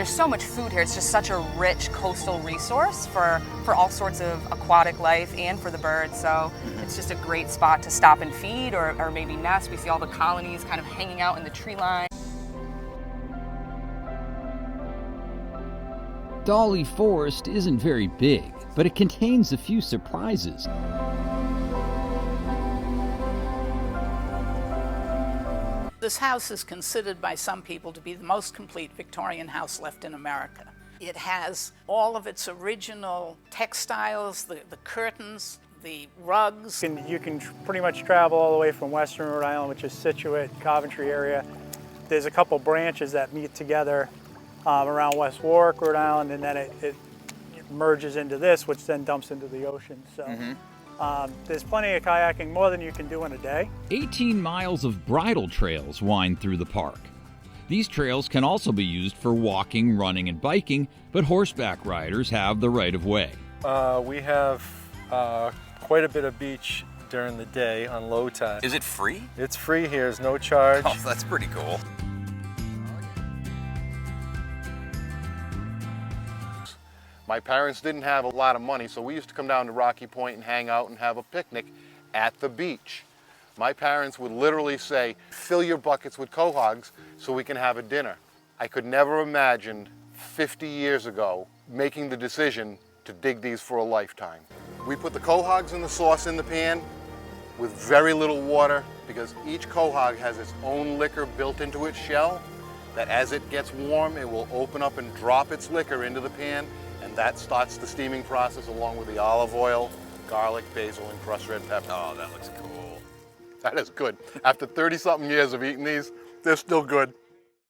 There's so much food here. It's just such a rich coastal resource for all sorts of aquatic life and for the birds. So it's just a great spot to stop and feed or maybe nest. We see all the colonies kind of hanging out in the tree line. Dawley Forest isn't very big, but it contains a few surprises. This house is considered by some people to be the most complete Victorian house left in America. It has all of its original textiles, the curtains, the rugs. You can pretty much travel all the way from western Rhode Island, which is Situate, Coventry area. There's a couple branches that meet together around West Warwick, Rhode Island, and then it merges into this, which then dumps into the ocean. So. There's plenty of kayaking, more than you can do in a day. 18 miles of bridle trails wind through the park. These trails can also be used for walking, running, and biking, but horseback riders have the right of way. We have quite a bit of beach during the day on low tide. Is it free? It's free here, there's no charge. Oh, that's pretty cool. My parents didn't have a lot of money, so we used to come down to Rocky Point and hang out and have a picnic at the beach. My parents would literally say, fill your buckets with quahogs so we can have a dinner. I could never imagine 50 years ago making the decision to dig these for a lifetime. We put the quahogs and the sauce in the pan with very little water because each quahog has its own liquor built into its shell that as it gets warm, it will open up and drop its liquor into the pan, and that starts the steaming process along with the olive oil, garlic, basil, and crushed red pepper. Oh, that looks cool. That is good. After 30-something years of eating these, they're still good.